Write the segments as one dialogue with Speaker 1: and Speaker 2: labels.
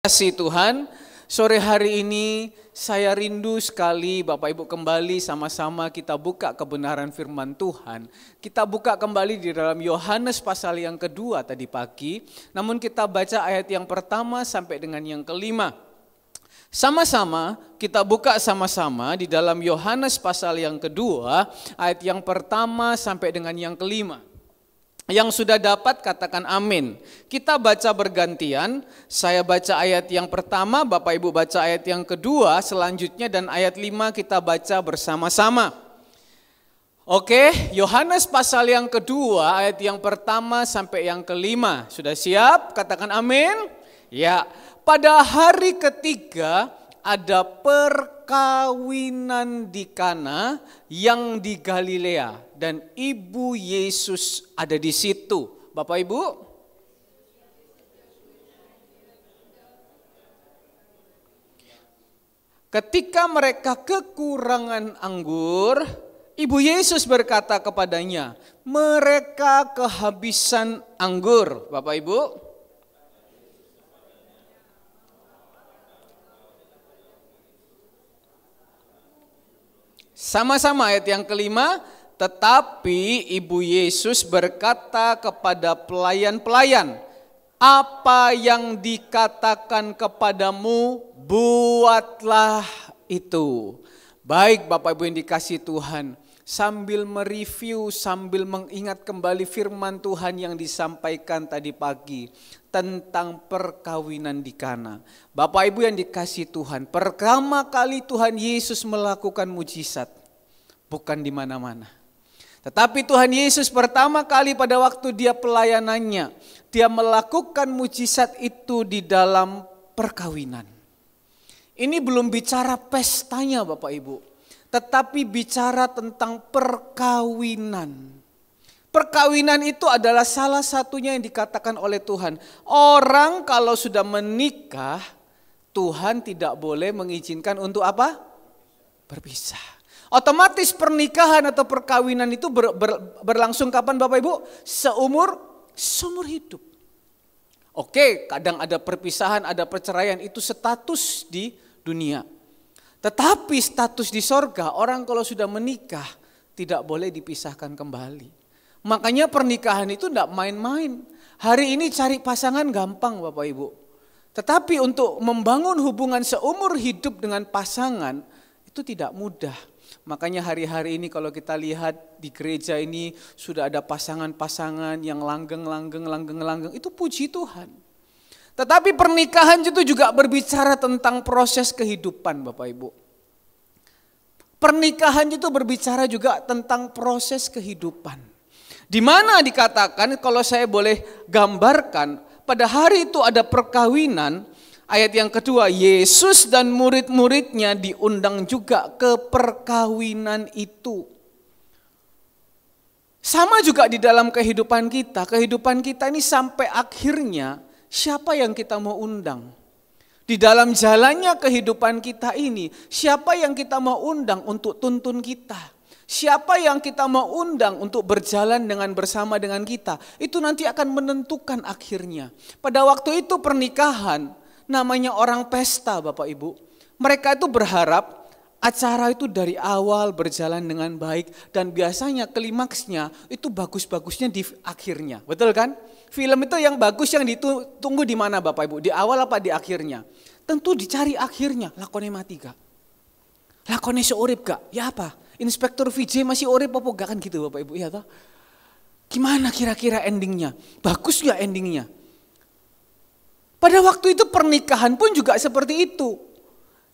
Speaker 1: Kasih Tuhan, sore hari ini saya rindu sekali Bapak Ibu kembali sama-sama kita buka kebenaran firman Tuhan. Kita buka kembali di dalam Yohanes pasal yang kedua tadi pagi, namun kita baca ayat yang pertama sampai dengan yang kelima. Sama-sama kita buka sama-sama di dalam Yohanes pasal yang kedua, ayat yang pertama sampai dengan yang kelima. Yang sudah dapat katakan amin. Kita baca bergantian, saya baca ayat yang pertama, Bapak Ibu baca ayat yang kedua, selanjutnya dan ayat 5 kita baca bersama-sama. Oke, Yohanes pasal yang kedua, ayat yang pertama sampai yang kelima. Sudah siap? Katakan amin. Ya, pada hari ketiga ada perkawinan di Kana yang di Galilea. Dan ibu Yesus ada di situ. Bapak Ibu. Ketika mereka kekurangan anggur, ibu Yesus berkata kepadanya, mereka kehabisan anggur. Bapak Ibu. Sama-sama ayat yang kelima. Tetapi ibu Yesus berkata kepada pelayan-pelayan, apa yang dikatakan kepadamu, buatlah itu. Baik Bapak Ibu yang dikasihi Tuhan, sambil mereview, sambil mengingat kembali firman Tuhan yang disampaikan tadi pagi tentang perkawinan di Kana. Bapak Ibu yang dikasihi Tuhan, pertama kali Tuhan Yesus melakukan mujizat, bukan di mana-mana. Tetapi Tuhan Yesus pertama kali pada waktu dia pelayanannya, dia melakukan mujizat itu di dalam perkawinan. Ini belum bicara pestanya Bapak Ibu, tetapi bicara tentang perkawinan. Perkawinan itu adalah salah satunya yang dikatakan oleh Tuhan. Orang kalau sudah menikah, Tuhan tidak boleh mengizinkan untuk apa? Berpisah. Otomatis pernikahan atau perkawinan itu berlangsung kapan Bapak Ibu? Seumur hidup. Oke, kadang ada perpisahan, ada perceraian, itu status di dunia. Tetapi status di sorga, orang kalau sudah menikah tidak boleh dipisahkan kembali. Makanya pernikahan itu tidak main-main. Hari ini cari pasangan gampang Bapak Ibu. Tetapi untuk membangun hubungan seumur hidup dengan pasangan itu tidak mudah. Makanya hari-hari ini kalau kita lihat di gereja ini sudah ada pasangan-pasangan yang langgeng, itu puji Tuhan. Tetapi pernikahan itu juga berbicara tentang proses kehidupan Bapak Ibu. Pernikahan itu berbicara juga tentang proses kehidupan. Di mana dikatakan kalau saya boleh gambarkan pada hari itu ada perkawinan. Ayat yang kedua, Yesus dan murid-muridnya diundang juga ke perkawinan itu. Sama juga di dalam kehidupan kita ini sampai akhirnya siapa yang kita mau undang? Di dalam jalannya kehidupan kita ini, siapa yang kita mau undang untuk tuntun kita? Siapa yang kita mau undang untuk berjalan bersama dengan kita? Itu nanti akan menentukan akhirnya. Pada waktu itu pernikahan, namanya orang pesta Bapak Ibu. Mereka itu berharap acara itu dari awal berjalan dengan baik. Dan biasanya klimaksnya itu bagus-bagusnya di akhirnya. Betul kan? Film itu yang bagus yang ditunggu di mana Bapak Ibu? Di awal apa di akhirnya? Tentu dicari akhirnya. Lakone mati gak? Lakone seurip gak? Ya apa? Inspektur VJ masih urip apa gak kan gitu Bapak Ibu? Ya toh? Gimana kira-kira endingnya? Bagus gak endingnya? Pada waktu itu pernikahan pun juga seperti itu.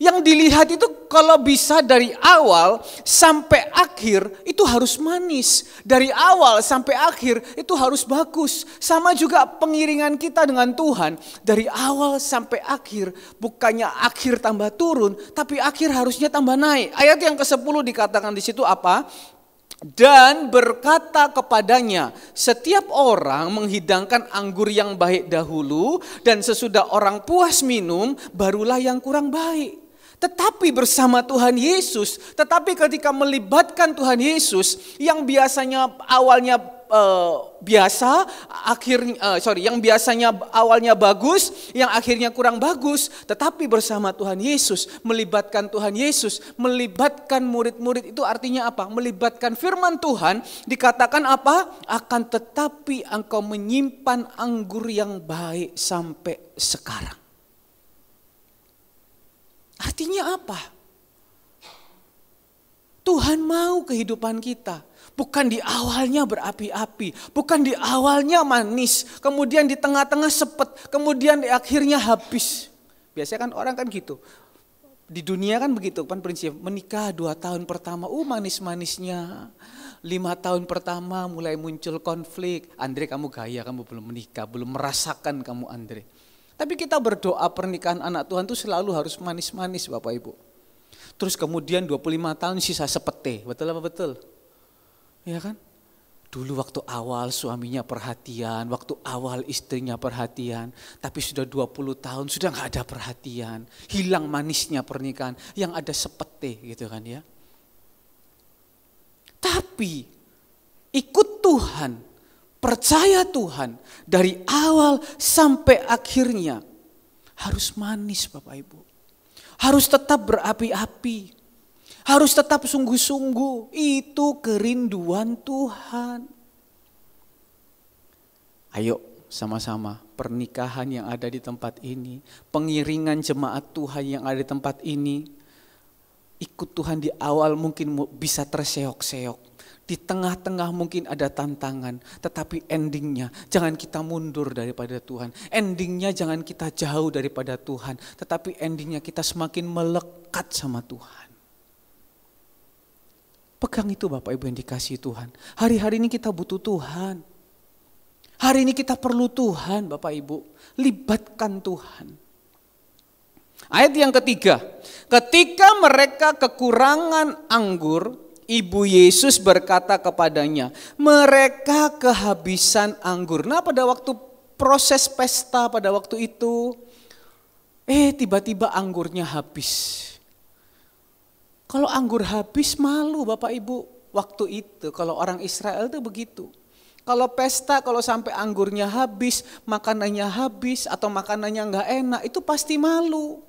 Speaker 1: Yang dilihat itu kalau bisa dari awal sampai akhir itu harus manis. Dari awal sampai akhir itu harus bagus. Sama juga pengiringan kita dengan Tuhan. Dari awal sampai akhir bukannya akhir tambah turun, tapi akhir harusnya tambah naik. Ayat yang ke-10 dikatakan di situ apa? Dan berkata kepadanya, setiap orang menghidangkan anggur yang baik dahulu, dan sesudah orang puas minum, barulah yang kurang baik. Tetapi bersama Tuhan Yesus, tetapi ketika melibatkan Tuhan Yesus, yang biasanya awalnya biasa, yang biasanya awalnya bagus, yang akhirnya kurang bagus. Tetapi bersama Tuhan Yesus, melibatkan Tuhan Yesus, melibatkan murid-murid itu artinya apa? Melibatkan firman Tuhan, dikatakan apa? Akan tetapi engkau menyimpan anggur yang baik sampai sekarang. Artinya apa? Tuhan mau kehidupan kita. Bukan di awalnya berapi-api, bukan di awalnya manis, kemudian di tengah-tengah sepet, kemudian di akhirnya habis. Biasanya kan orang kan gitu. Di dunia kan begitu kan prinsip, menikah 2 tahun pertama, manis-manisnya. 5 tahun pertama mulai muncul konflik. Andre, kamu gaya, kamu belum menikah, belum merasakan kamu Andre. Tapi kita berdoa pernikahan anak Tuhan itu selalu harus manis-manis Bapak Ibu. Terus kemudian 25 tahun sisa sepete, betul apa betul? Ya kan? Dulu waktu awal suaminya perhatian, waktu awal istrinya perhatian, tapi sudah 20 tahun sudah gak ada perhatian, hilang manisnya pernikahan, yang ada sepete gitu kan ya. Tapi ikut Tuhan, percaya Tuhan dari awal sampai akhirnya harus manis Bapak Ibu. Harus tetap berapi-api. Harus tetap sungguh-sungguh, itu kerinduan Tuhan. Ayo sama-sama pernikahan yang ada di tempat ini, pengiringan jemaat Tuhan yang ada di tempat ini, ikut Tuhan di awal mungkin bisa terseok-seok, di tengah-tengah mungkin ada tantangan, tetapi endingnya jangan kita mundur daripada Tuhan, endingnya jangan kita jauh daripada Tuhan, tetapi endingnya kita semakin melekat sama Tuhan. Pegang itu Bapak Ibu yang dikasihi Tuhan. Hari-hari ini kita butuh Tuhan. Hari ini kita perlu Tuhan Bapak Ibu. Libatkan Tuhan. Ayat yang ketiga. Ketika mereka kekurangan anggur, Ibu Yesus berkata kepadanya, mereka kehabisan anggur. Nah pada waktu proses pesta pada waktu itu, tiba-tiba anggurnya habis. Kalau anggur habis malu Bapak Ibu, waktu itu kalau orang Israel itu begitu. Kalau pesta, kalau sampai anggurnya habis, makanannya habis atau makanannya enggak enak, itu pasti malu.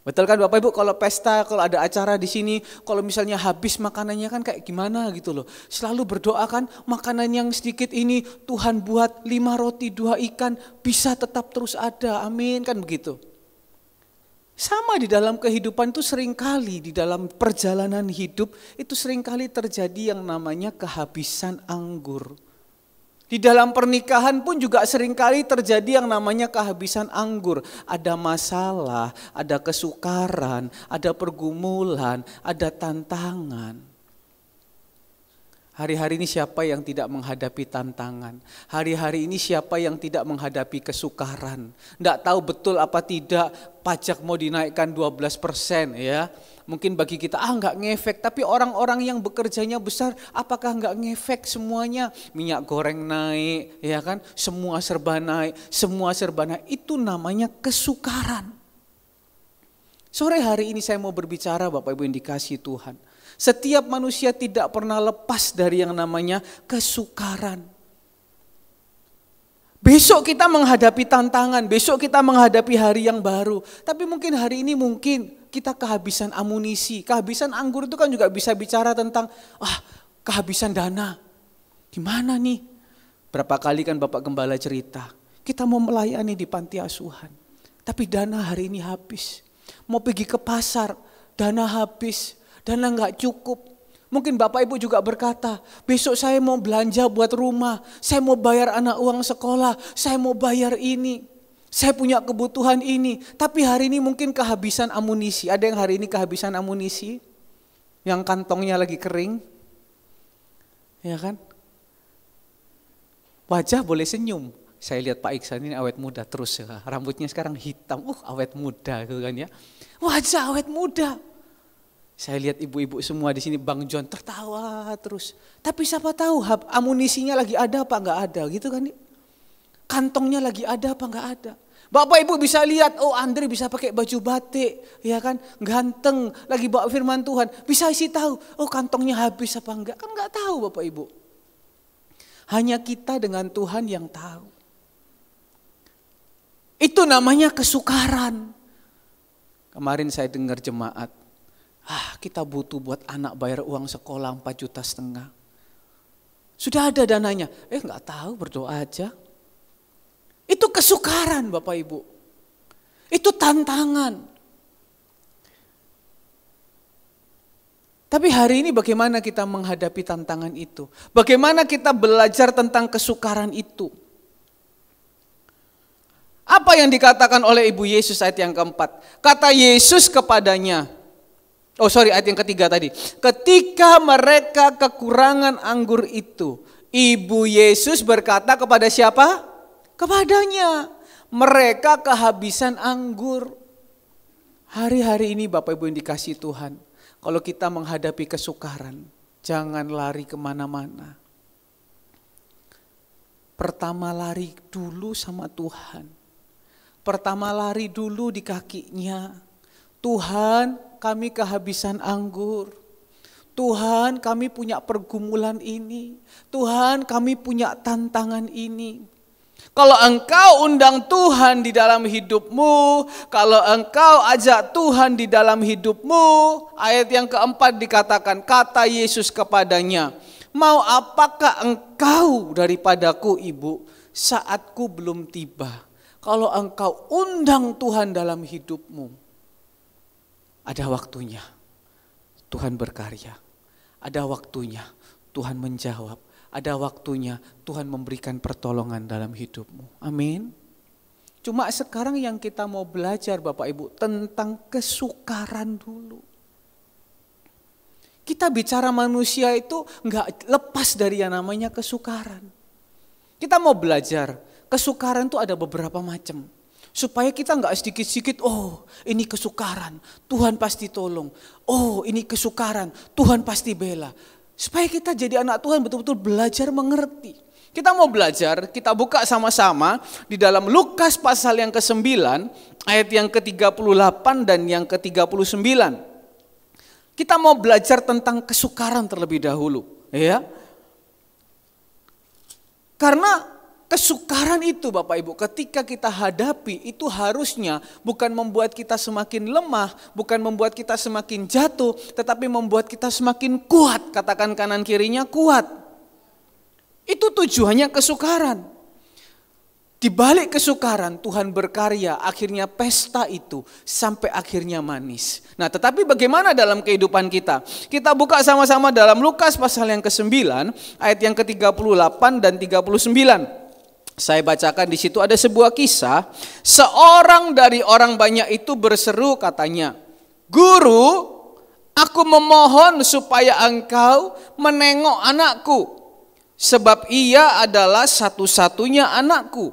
Speaker 1: Betul kan Bapak Ibu, kalau pesta, kalau ada acara di sini, kalau misalnya habis makanannya kan kayak gimana gitu loh. Selalu berdoa kan, makanan yang sedikit ini Tuhan buat 5 roti 2 ikan bisa tetap terus ada, amin kan begitu. Sama di dalam kehidupan itu seringkali, di dalam perjalanan hidup itu seringkali terjadi yang namanya kehabisan anggur. Di dalam pernikahan pun juga seringkali terjadi yang namanya kehabisan anggur. Ada masalah, ada kesukaran, ada pergumulan, ada tantangan. Hari-hari ini siapa yang tidak menghadapi tantangan? Hari-hari ini siapa yang tidak menghadapi kesukaran? Tidak tahu betul apa tidak pajak mau dinaikkan 12% ya. Mungkin bagi kita enggak ngefek, tapi orang-orang yang bekerjanya besar apakah enggak ngefek semuanya? Minyak goreng naik, ya kan? Semua serba naik, itu namanya kesukaran. Sore hari ini saya mau berbicara Bapak Ibu yang dikasihi Tuhan. Setiap manusia tidak pernah lepas dari yang namanya kesukaran. Besok kita menghadapi tantangan, besok kita menghadapi hari yang baru. Tapi mungkin hari ini kita kehabisan amunisi. Kehabisan anggur itu kan juga bisa bicara tentang kehabisan dana. Gimana nih? Berapa kali kan Bapak Gembala cerita, kita mau melayani di panti asuhan. Tapi dana hari ini habis. Mau pergi ke pasar, dana habis. Dana enggak cukup. Mungkin Bapak Ibu juga berkata, besok saya mau belanja buat rumah, saya mau bayar anak uang sekolah, saya mau bayar ini, saya punya kebutuhan ini. Tapi hari ini mungkin kehabisan amunisi. Ada yang hari ini kehabisan amunisi? Yang kantongnya lagi kering? Ya kan? Wajah boleh senyum. Saya lihat Pak Iksan ini awet muda terus. Rambutnya sekarang hitam, awet muda gitu kan ya. Wajah awet muda. Saya lihat ibu-ibu semua di sini, Bang John tertawa terus. Tapi siapa tahu amunisinya lagi ada apa enggak ada gitu kan. Kantongnya lagi ada apa enggak ada. Bapak Ibu bisa lihat, Andre bisa pakai baju batik, ya kan, ganteng, lagi bawa firman Tuhan. Bisa sih tahu, kantongnya habis apa enggak, kan enggak tahu Bapak Ibu. Hanya kita dengan Tuhan yang tahu. Itu namanya kesukaran. Kemarin saya dengar jemaat, kita butuh buat anak bayar uang sekolah 4,5 juta. Sudah ada dananya, nggak tahu, berdoa aja. Itu kesukaran Bapak Ibu. Itu tantangan. Tapi hari ini bagaimana kita menghadapi tantangan itu? Bagaimana kita belajar tentang kesukaran itu? Apa yang dikatakan oleh Ibu Yesus ayat yang keempat? Kata Yesus kepadanya, ayat yang ketiga tadi. Ketika mereka kekurangan anggur itu, Ibu Yesus berkata kepada siapa? Kepadanya. Mereka kehabisan anggur. Hari-hari ini Bapak Ibu yang dikasihi Tuhan, kalau kita menghadapi kesukaran, jangan lari kemana-mana. Pertama lari dulu sama Tuhan. Pertama lari dulu di kakinya. Tuhan, kami kehabisan anggur. Tuhan, kami punya pergumulan ini. Tuhan, kami punya tantangan ini. Kalau engkau undang Tuhan di dalam hidupmu, kalau engkau ajak Tuhan di dalam hidupmu, ayat yang keempat dikatakan, kata Yesus kepadanya, mau apakah engkau daripadaku ibu, saatku belum tiba. Kalau engkau undang Tuhan dalam hidupmu, ada waktunya Tuhan berkarya, ada waktunya Tuhan menjawab. Ada waktunya Tuhan memberikan pertolongan dalam hidupmu. Amin. Cuma sekarang yang kita mau belajar Bapak Ibu tentang kesukaran dulu. Kita bicara manusia itu enggak lepas dari yang namanya kesukaran. Kita mau belajar, kesukaran itu ada beberapa macam. Supaya kita enggak sedikit-sedikit, ini kesukaran, Tuhan pasti tolong. Ini kesukaran, Tuhan pasti bela. Supaya kita jadi anak Tuhan betul-betul belajar mengerti. Kita mau belajar, kita buka sama-sama di dalam Lukas pasal yang ke-9, ayat yang ke-38 dan yang ke-39. Kita mau belajar tentang kesukaran terlebih dahulu, ya. Karena kesukaran itu Bapak Ibu ketika kita hadapi itu harusnya bukan membuat kita semakin lemah, bukan membuat kita semakin jatuh, tetapi membuat kita semakin kuat. Katakan kanan kirinya kuat. Itu tujuannya kesukaran. Di balik kesukaran Tuhan berkarya, akhirnya pesta itu sampai akhirnya manis. Nah, tetapi bagaimana dalam kehidupan kita? Kita buka sama-sama dalam Lukas pasal yang ke-9 ayat yang ke-38 dan 39. Saya bacakan di situ ada sebuah kisah, seorang dari orang banyak itu berseru katanya, "Guru, aku memohon supaya engkau menengok anakku, sebab ia adalah satu-satunya anakku.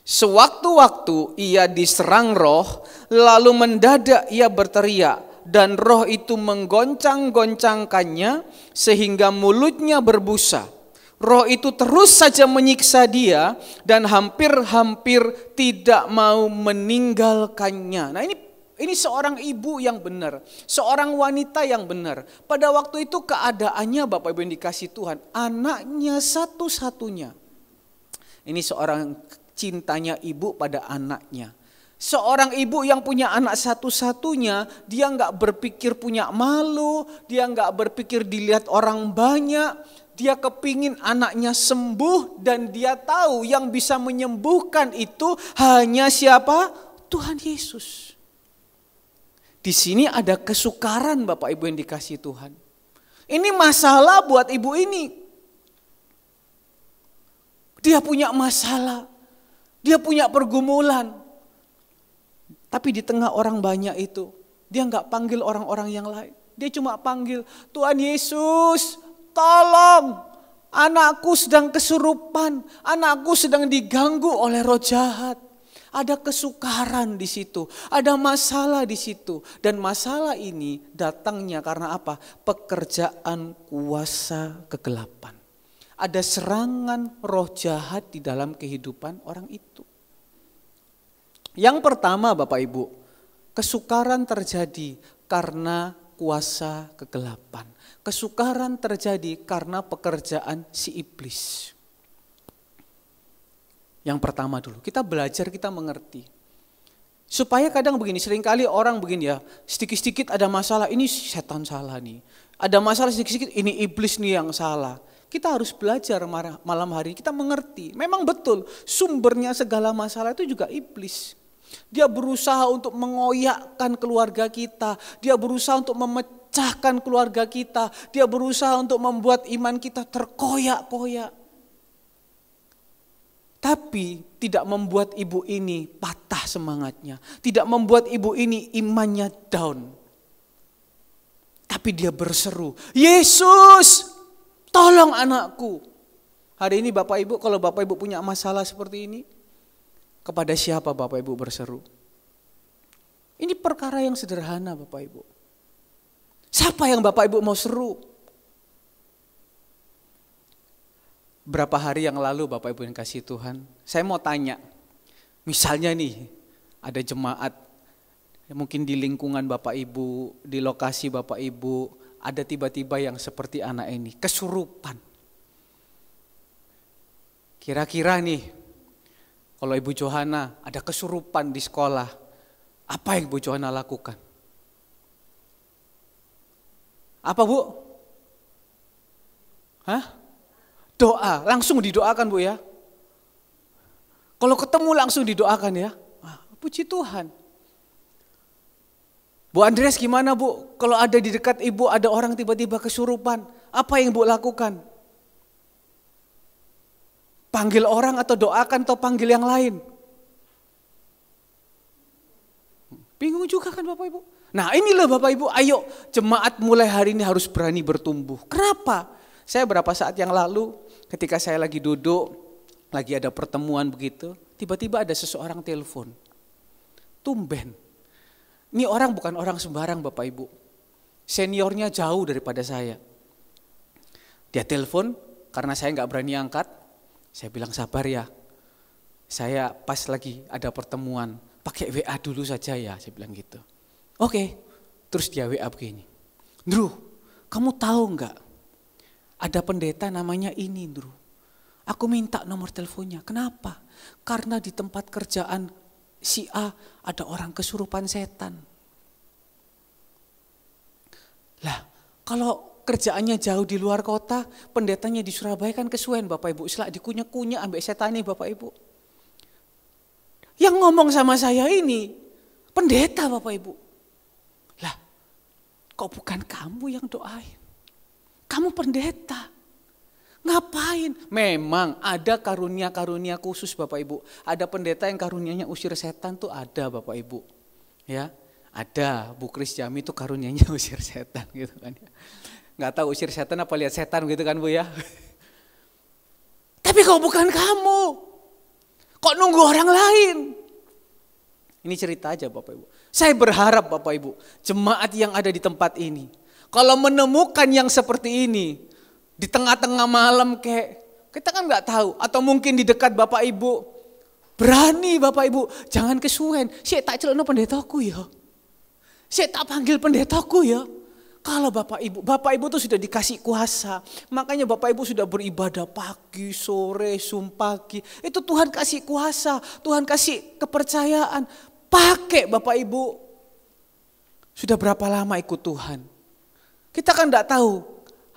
Speaker 1: Sewaktu-waktu ia diserang roh, lalu mendadak ia berteriak, dan roh itu menggoncang-goncangkannya sehingga mulutnya berbusa. Roh itu terus saja menyiksa dia dan hampir-hampir tidak mau meninggalkannya." Nah, ini seorang ibu yang benar, seorang wanita yang benar. Pada waktu itu keadaannya Bapak Ibu yang dikasih Tuhan, anaknya satu-satunya. Ini seorang cintanya ibu pada anaknya. Seorang ibu yang punya anak satu-satunya, dia nggak berpikir punya malu, dia nggak berpikir dilihat orang banyak. Dia kepingin anaknya sembuh dan dia tahu yang bisa menyembuhkan itu hanya siapa? Tuhan Yesus. Di sini ada kesukaran Bapak Ibu yang dikasihi Tuhan. Ini masalah buat ibu ini. Dia punya masalah. Dia punya pergumulan. Tapi di tengah orang banyak itu, dia nggak panggil orang-orang yang lain. Dia cuma panggil, Tuhan Yesus, tolong, anakku sedang kesurupan, anakku sedang diganggu oleh roh jahat. Ada kesukaran di situ, ada masalah di situ. Dan masalah ini datangnya karena apa? Pekerjaan kuasa kegelapan. Ada serangan roh jahat di dalam kehidupan orang itu. Yang pertama Bapak Ibu, kesukaran terjadi karena kuasa kegelapan. Kesukaran terjadi karena pekerjaan si iblis. Yang pertama dulu, kita belajar, kita mengerti. Supaya kadang begini, seringkali orang begini ya, sedikit-sedikit ada masalah, ini setan salah nih. Ada masalah sedikit-sedikit, ini iblis nih yang salah. Kita harus belajar malam hari, kita mengerti. Memang betul, sumbernya segala masalah itu juga iblis. Dia berusaha untuk mengoyakkan keluarga kita. Dia berusaha untuk memecahkan keluarga kita. Dia berusaha untuk membuat iman kita terkoyak-koyak. Tapi tidak membuat ibu ini patah semangatnya. Tidak membuat ibu ini imannya down. Tapi dia berseru, Yesus, tolong anakku. Hari ini Bapak Ibu, kalau Bapak Ibu punya masalah seperti ini, kepada siapa Bapak Ibu berseru? Ini perkara yang sederhana Bapak Ibu. Siapa yang Bapak Ibu mau seru? Berapa hari yang lalu Bapak Ibu yang kasih Tuhan, saya mau tanya, misalnya nih ada jemaat, mungkin di lingkungan Bapak Ibu, di lokasi Bapak Ibu, ada tiba-tiba yang seperti anak ini, kesurupan. Kira-kira nih, kalau Ibu Johana ada kesurupan di sekolah, apa yang Ibu Johana lakukan? Apa Bu? Hah? Doa, langsung didoakan Bu ya. Kalau ketemu langsung didoakan ya. Puji Tuhan. Bu Andreas gimana Bu? Kalau ada di dekat Ibu ada orang tiba-tiba kesurupan, apa yang Bu lakukan? Panggil orang atau doakan atau panggil yang lain? Bingung juga kan Bapak Ibu? Nah inilah Bapak Ibu, ayo jemaat mulai hari ini harus berani bertumbuh. Kenapa? Saya berapa saat yang lalu ketika saya lagi duduk, lagi ada pertemuan begitu, tiba-tiba ada seseorang telepon. Tumben. Ini orang bukan orang sembarang Bapak Ibu. Seniornya jauh daripada saya. Dia telepon karena saya nggak berani angkat. Saya bilang sabar ya. Saya pas lagi ada pertemuan, pakai WA dulu saja ya, saya bilang gitu. Oke, terus dia WA begini. Ndru, kamu tahu nggak? Ada pendeta namanya ini, Ndru. Aku minta nomor teleponnya. Kenapa? Karena di tempat kerjaan si A ada orang kesurupan setan. Lah, kalau kerjaannya jauh di luar kota, pendetanya di Surabaya kan kesuwen Bapak Ibu. Selak dikunyah-kunyah ambek setan nih Bapak Ibu. Yang ngomong sama saya ini pendeta Bapak Ibu. Lah, kok bukan kamu yang doain? Kamu pendeta, ngapain? Memang ada karunia-karunia khusus Bapak Ibu. Ada pendeta yang karunianya usir setan tuh ada Bapak Ibu. Ya, ada Bu Kris Jami tuh karunianya usir setan gitu kan. Nggak tahu usir setan apa lihat setan gitu kan Bu ya. Tapi kok bukan kamu? Kok nunggu orang lain? Ini cerita aja Bapak Ibu. Saya berharap Bapak Ibu, jemaat yang ada di tempat ini, kalau menemukan yang seperti ini, di tengah-tengah malam kayak, kita kan nggak tahu, atau mungkin di dekat Bapak Ibu, berani Bapak Ibu, jangan kesuwen, saya tak celana pendetaku ya, saya tak panggil pendetaku ya. Kalau Bapak Ibu tuh sudah dikasih kuasa, makanya Bapak Ibu sudah beribadah pagi, sore, sumpagi, itu Tuhan kasih kuasa, Tuhan kasih kepercayaan, pakai Bapak Ibu. Sudah berapa lama ikut Tuhan? Kita kan enggak tahu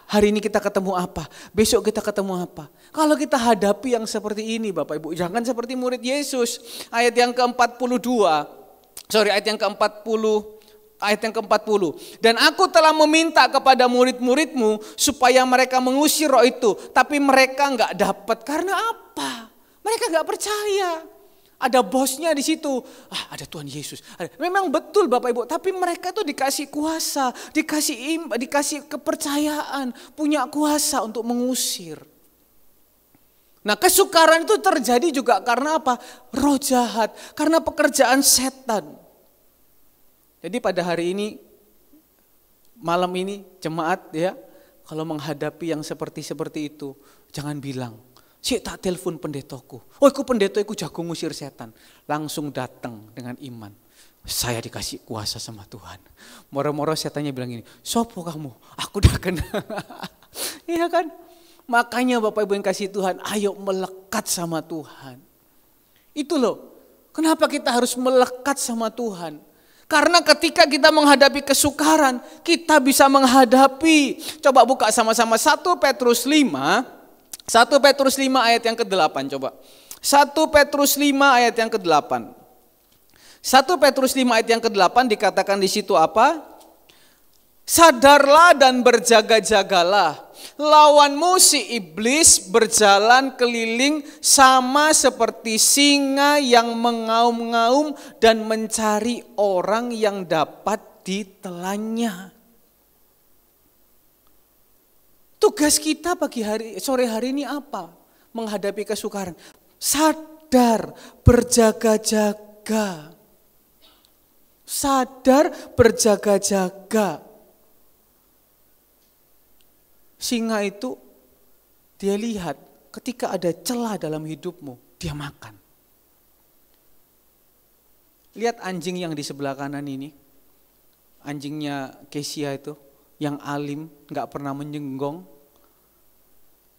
Speaker 1: hari ini kita ketemu apa, besok kita ketemu apa. Kalau kita hadapi yang seperti ini Bapak Ibu, jangan seperti murid Yesus. Ayat yang ke-40. Dan aku telah meminta kepada murid-muridmu supaya mereka mengusir roh itu, tapi mereka enggak dapat. Karena apa? Mereka enggak percaya. Ada bosnya di situ, ada Tuhan Yesus. Memang betul Bapak Ibu, tapi mereka tuh dikasih kuasa, dikasih kepercayaan, punya kuasa untuk mengusir. Nah kesukaran itu terjadi juga karena apa? Roh jahat, karena pekerjaan setan. Jadi pada hari ini, malam ini jemaat ya, kalau menghadapi yang seperti itu, jangan bilang, saya tak telepon pendetaku. Oh, aku pendetaku jago ngusir setan. Langsung datang dengan iman. Saya dikasih kuasa sama Tuhan. Moro-moro setannya bilang gini, sopo kamu? Aku udah kenal. Iya kan? Makanya Bapak Ibu yang kasih Tuhan, ayo melekat sama Tuhan. Itu loh, kenapa kita harus melekat sama Tuhan. Karena ketika kita menghadapi kesukaran, kita bisa menghadapi. Coba buka sama-sama 1 Petrus 5 ayat yang ke-8 coba. 1 Petrus 5 ayat yang ke-8. 1 Petrus 5 ayat yang ke-8 dikatakan di situ apa? Sadarlah dan berjaga-jagalah. Lawanmu si iblis berjalan keliling sama seperti singa yang mengaum-ngaum dan mencari orang yang dapat ditelannya. Tugas kita sore hari ini apa? Menghadapi kesukaran. Sadar, berjaga-jaga. Sadar, berjaga-jaga. Singa itu dia lihat ketika ada celah dalam hidupmu, dia makan. Lihat anjing yang di sebelah kanan ini. Anjingnya Kesia itu, yang alim, gak pernah menyenggong.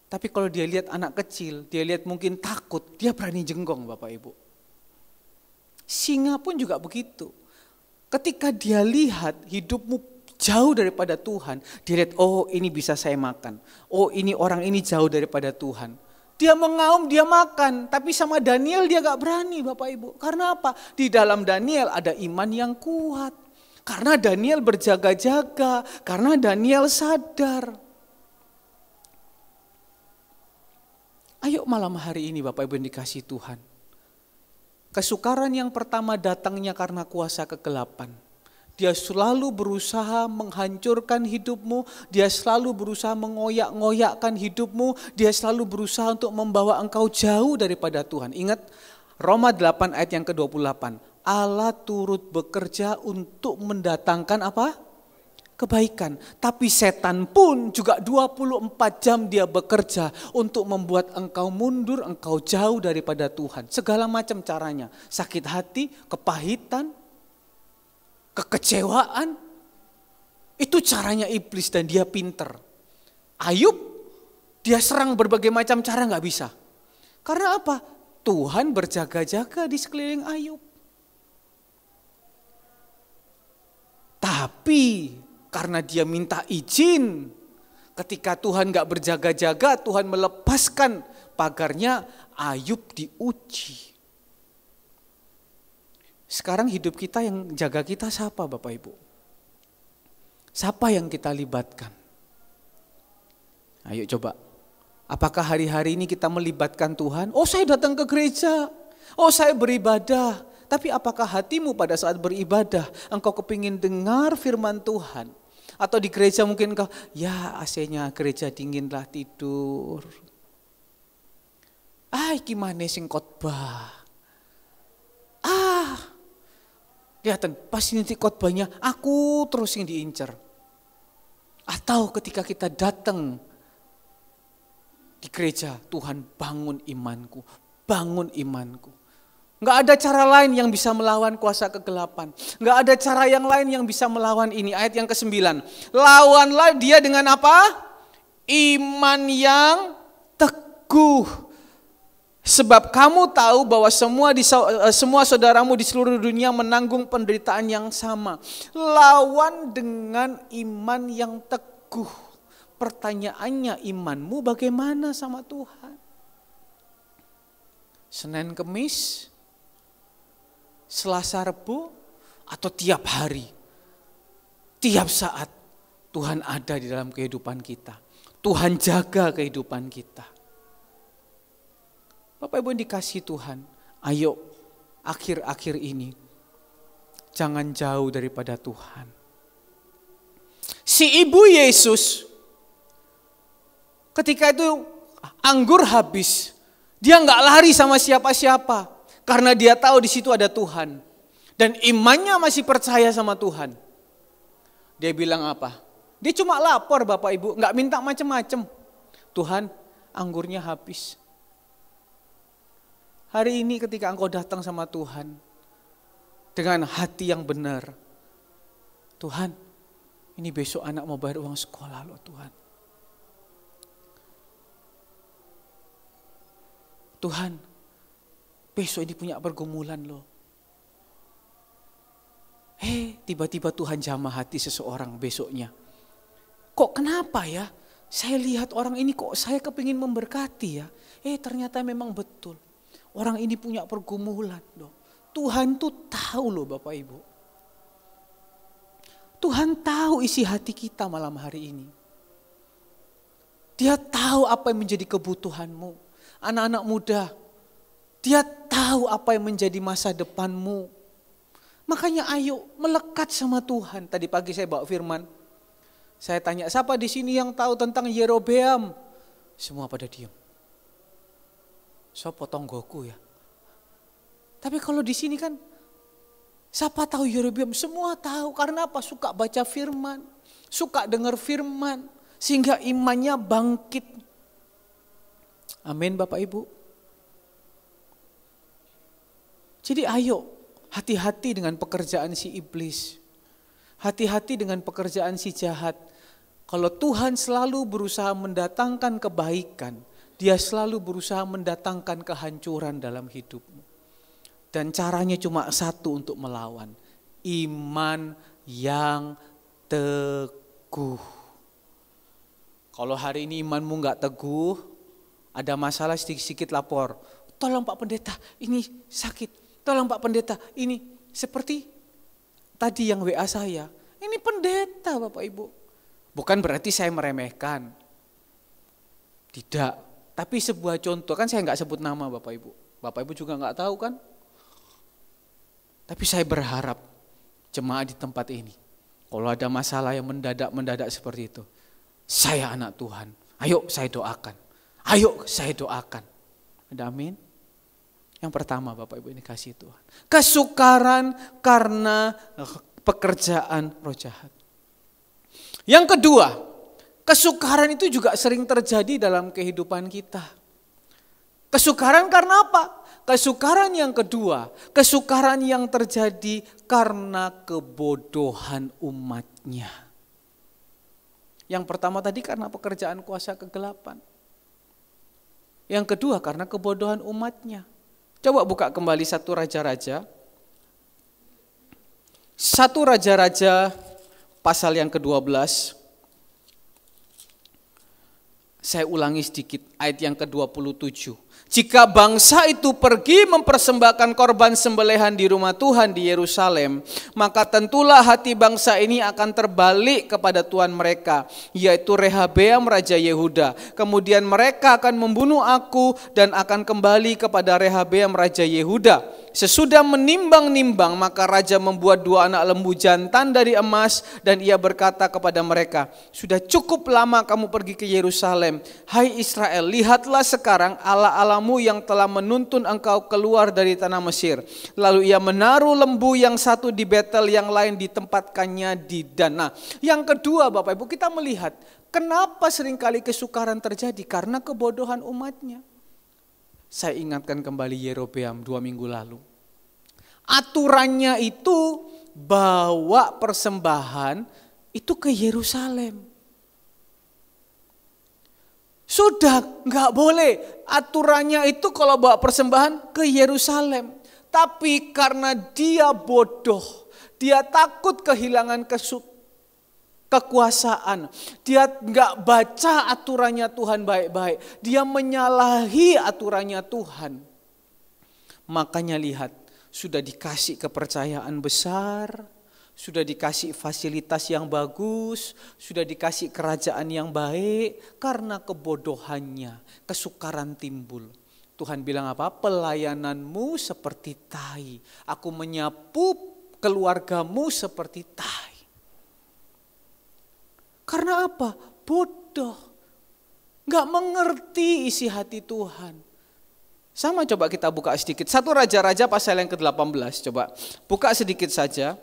Speaker 1: Tapi kalau dia lihat anak kecil, dia lihat mungkin takut, dia berani jenggong Bapak Ibu. Singa pun juga begitu. Ketika dia lihat hidupmu jauh daripada Tuhan, dia lihat, oh ini bisa saya makan. Oh ini orang ini jauh daripada Tuhan. Dia mengaum, dia makan. Tapi sama Daniel dia gak berani Bapak Ibu. Karena apa? Di dalam Daniel ada iman yang kuat. Karena Daniel berjaga-jaga. Karena Daniel sadar. Ayo malam hari ini Bapak Ibu yang dikasihi Tuhan. Kesukaran yang pertama datangnya karena kuasa kegelapan. Dia selalu berusaha menghancurkan hidupmu, dia selalu berusaha mengoyak-ngoyakkan hidupmu, dia selalu berusaha untuk membawa engkau jauh daripada Tuhan. Ingat Roma 8 ayat yang ke-28. Allah turut bekerja untuk mendatangkan apa? Kebaikan. Tapi setan pun juga 24 jam dia bekerja untuk membuat engkau mundur, engkau jauh daripada Tuhan. Segala macam caranya. Sakit hati, kepahitan, kekecewaan, itu caranya iblis dan dia pinter. Ayub, dia serang berbagai macam cara gak bisa. Karena apa? Tuhan berjaga-jaga di sekeliling Ayub. Tapi karena dia minta izin, ketika Tuhan gak berjaga-jaga, Tuhan melepaskan pagarnya, Ayub diuji. Sekarang hidup kita yang jaga kita siapa Bapak Ibu? Siapa yang kita libatkan? Ayo coba. Apakah hari-hari ini kita melibatkan Tuhan? Oh saya datang ke gereja. Oh saya beribadah. Tapi apakah hatimu pada saat beribadah engkau kepingin dengar firman Tuhan? Atau di gereja mungkin engkau, ya AC-nya gereja dinginlah tidur. Gimana sing khotbah? Kelihatan pas nanti khotbahnya aku terus yang diincar. Atau ketika kita datang di gereja, Tuhan bangun imanku, bangun imanku. Gak ada cara lain yang bisa melawan kuasa kegelapan. Gak ada cara yang lain yang bisa melawan ini. Ayat yang ke-9. Lawanlah dia dengan apa? Iman yang teguh. Sebab kamu tahu bahwa semua saudaramu di seluruh dunia menanggung penderitaan yang sama. Lawan dengan iman yang teguh. Pertanyaannya, imanmu bagaimana sama Tuhan? Senin Kemis, Selasa Rebu, atau tiap hari, tiap saat Tuhan ada di dalam kehidupan kita. Tuhan jaga kehidupan kita. Bapak Ibu yang dikasihi Tuhan, ayo akhir-akhir ini jangan jauh daripada Tuhan. Si ibu Yesus ketika itu anggur habis, dia gak lari sama siapa-siapa karena dia tahu di situ ada Tuhan dan imannya masih percaya sama Tuhan. Dia bilang apa? Dia cuma lapor Bapak Ibu, gak minta macam-macam. Tuhan, anggurnya habis. Hari ini ketika engkau datang sama Tuhan dengan hati yang benar. Tuhan, ini besok anak mau bayar uang sekolah loh Tuhan. Tuhan, besok ini punya pergumulan loh. Tiba-tiba Tuhan jamah hati seseorang besoknya. Kok kenapa ya? Saya lihat orang ini kok saya kepingin memberkati ya. Ternyata memang betul. Orang ini punya pergumulan loh. Tuhan tuh tahu loh Bapak Ibu. Tuhan tahu isi hati kita malam hari ini. Dia tahu apa yang menjadi kebutuhanmu. Anak-anak muda, Dia tahu apa yang menjadi masa depanmu. Makanya ayo melekat sama Tuhan. Tadi pagi saya bawa firman. Saya tanya, siapa di sini yang tahu tentang Yerobeam? Semua pada diam. Siapa tonggoku ya? Tapi kalau di sini kan, siapa tahu Yerobeam? Semua tahu. Karena apa? Suka baca firman. Suka dengar firman. Sehingga imannya bangkit. Amin Bapak Ibu. Jadi ayo hati-hati dengan pekerjaan si iblis. Hati-hati dengan pekerjaan si jahat. Kalau Tuhan selalu berusaha mendatangkan kebaikan, Dia selalu berusaha mendatangkan kehancuran dalam hidupmu. Dan caranya cuma satu untuk melawan. Iman yang teguh. Kalau hari ini imanmu gak teguh, ada masalah sedikit-sedikit lapor. Tolong Pak Pendeta, ini sakit. Tolong Pak Pendeta, ini seperti tadi yang WA saya. Ini pendeta Bapak Ibu. Bukan berarti saya meremehkan. Tidak. Tapi sebuah contoh, kan saya gak sebut nama Bapak Ibu. Bapak Ibu juga gak tahu kan. Tapi saya berharap jemaat di tempat ini, kalau ada masalah yang mendadak seperti itu, saya anak Tuhan, ayo saya doakan. Ayo saya doakan. Ada amin? Yang pertama Bapak Ibu ini kasih Tuhan. Kesukaran karena pekerjaan roh jahat. Yang kedua, kesukaran itu juga sering terjadi dalam kehidupan kita. Kesukaran karena apa? Kesukaran yang kedua, kesukaran yang terjadi karena kebodohan umatnya. Yang pertama tadi karena pekerjaan kuasa kegelapan. Yang kedua karena kebodohan umatnya. Coba buka kembali 1 Raja-Raja. 1 Raja-Raja pasal yang ke-12. Saya ulangi sedikit ayat yang ke-27. Jika bangsa itu pergi mempersembahkan korban sembelihan di rumah Tuhan di Yerusalem, maka tentulah hati bangsa ini akan terbalik kepada Tuhan mereka, yaitu Rehabeam Raja Yehuda. Kemudian mereka akan membunuh aku dan akan kembali kepada Rehabeam Raja Yehuda. Sesudah menimbang-nimbang, maka raja membuat 2 anak lembu jantan dari emas dan ia berkata kepada mereka, sudah cukup lama kamu pergi ke Yerusalem. Hai Israel, lihatlah sekarang Allah-Allahmu yang telah menuntun engkau keluar dari tanah Mesir. Lalu ia menaruh lembu yang satu di Betel, yang lain ditempatkannya di Dan. Nah, yang kedua Bapak Ibu, kita melihat kenapa seringkali kesukaran terjadi karena kebodohan umatnya. Saya ingatkan kembali Yerobeam 2 minggu lalu. Aturannya itu bawa persembahan itu ke Yerusalem. Sudah gak boleh, aturannya itu kalau bawa persembahan ke Yerusalem. Tapi karena dia bodoh, dia takut kehilangan kekuasaan. Dia gak baca aturannya Tuhan baik-baik. Dia menyalahi aturannya Tuhan. Makanya lihat, sudah dikasih kepercayaan besar, sudah dikasih fasilitas yang bagus, sudah dikasih kerajaan yang baik, karena kebodohannya, kesukaran timbul. Tuhan bilang apa? Pelayananmu seperti tai, aku menyapu keluargamu seperti tai. Karena apa? Bodoh, gak mengerti isi hati Tuhan. Sama, coba kita buka sedikit. 1 Raja-Raja pasal yang ke-18, coba buka sedikit saja.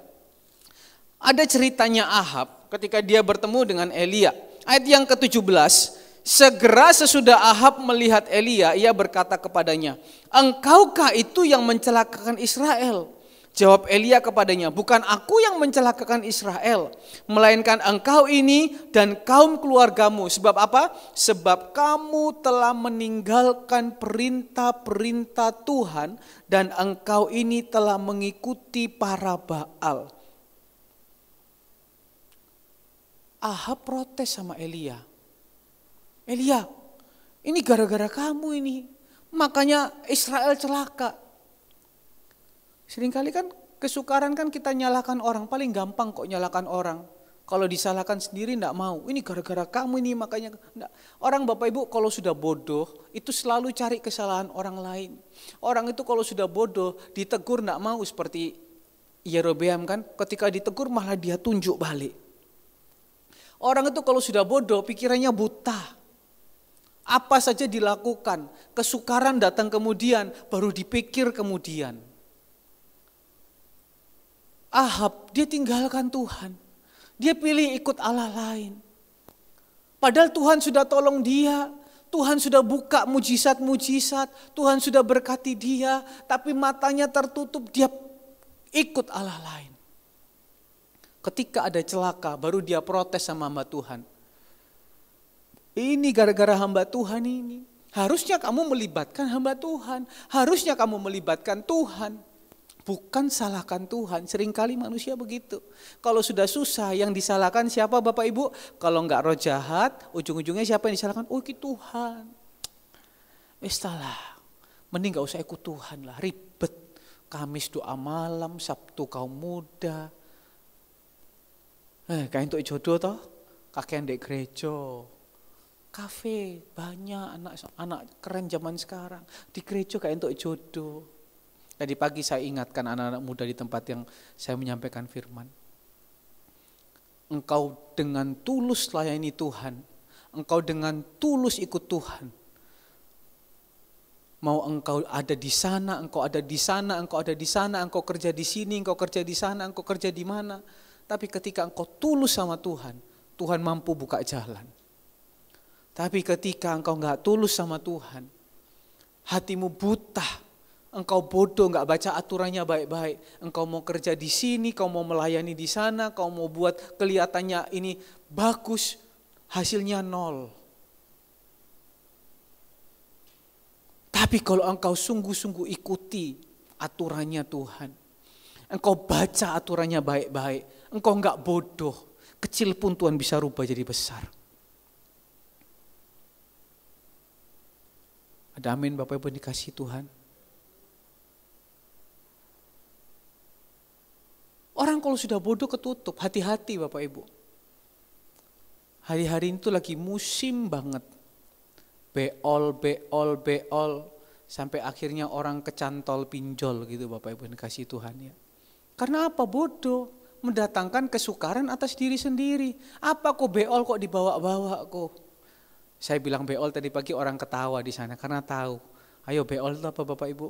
Speaker 1: Ada ceritanya Ahab ketika dia bertemu dengan Elia. Ayat yang ke-17, segera sesudah Ahab melihat Elia, ia berkata kepadanya, engkaukah itu yang mencelakakan Israel? Jawab Elia kepadanya, bukan aku yang mencelakakan Israel, melainkan engkau ini dan kaum keluargamu. Sebab apa? Sebab kamu telah meninggalkan perintah-perintah Tuhan dan engkau ini telah mengikuti para Baal. Ahab protes sama Elia. Elia, ini gara-gara kamu ini, makanya Israel celaka. Seringkali kan kesukaran kan kita nyalakan orang, paling gampang kok nyalakan orang. Kalau disalahkan sendiri enggak mau, ini gara-gara kamu ini makanya. Enggak. Orang Bapak Ibu kalau sudah bodoh itu selalu cari kesalahan orang lain. Orang itu kalau sudah bodoh ditegur enggak mau, seperti Yerobeam kan, ketika ditegur malah dia tunjuk balik. Orang itu kalau sudah bodoh pikirannya buta. Apa saja dilakukan, kesukaran datang kemudian, baru dipikir kemudian. Ahab, dia tinggalkan Tuhan. Dia pilih ikut Allah lain. Padahal Tuhan sudah tolong dia. Tuhan sudah buka mujizat-mujizat. Tuhan sudah berkati dia. Tapi matanya tertutup, dia ikut Allah lain. Ketika ada celaka, baru dia protes sama hamba Tuhan. Ini gara-gara hamba Tuhan ini. Harusnya kamu melibatkan hamba Tuhan. Harusnya kamu melibatkan Tuhan. Bukan salahkan Tuhan, seringkali manusia begitu. Kalau sudah susah, yang disalahkan siapa Bapak Ibu? Kalau enggak roh jahat, ujung-ujungnya siapa yang disalahkan? Oh itu Tuhan. Salah, mending gak usah ikut Tuhan lah, ribet. Kamis doa malam, Sabtu kaum muda. Kayak untuk jodoh toh, kakek dek gereja. Kafe, banyak anak keren zaman sekarang. Di gereja kayak untuk jodoh. Tadi pagi saya ingatkan anak-anak muda di tempat yang saya menyampaikan firman. Engkau dengan tulus layani Tuhan. Engkau dengan tulus ikut Tuhan. Mau engkau ada di sana, engkau ada di sana, engkau ada di sana, engkau kerja di sini, engkau kerja di sana, engkau kerja di mana. Tapi ketika engkau tulus sama Tuhan, Tuhan mampu buka jalan. Tapi ketika engkau enggak tulus sama Tuhan, hatimu buta. Engkau bodoh, enggak baca aturannya baik-baik. Engkau mau kerja di sini, kau mau melayani di sana, kau mau buat kelihatannya ini bagus, hasilnya nol. Tapi kalau engkau sungguh-sungguh ikuti aturannya Tuhan, engkau baca aturannya baik-baik, engkau enggak bodoh, kecil pun Tuhan bisa rubah jadi besar. Ada amin Bapak Ibu dikasih Tuhan. Orang kalau sudah bodoh ketutup, hati-hati Bapak Ibu. Hari-hari itu lagi musim banget. Beol, sampai akhirnya orang kecantol pinjol gitu Bapak Ibu dikasih Tuhan ya. Karena apa? Bodoh, mendatangkan kesukaran atas diri sendiri. Apa kok beol kok dibawa-bawa kok? Saya bilang beol tadi pagi orang ketawa di sana karena tahu. Ayo beol itu apa Bapak Ibu?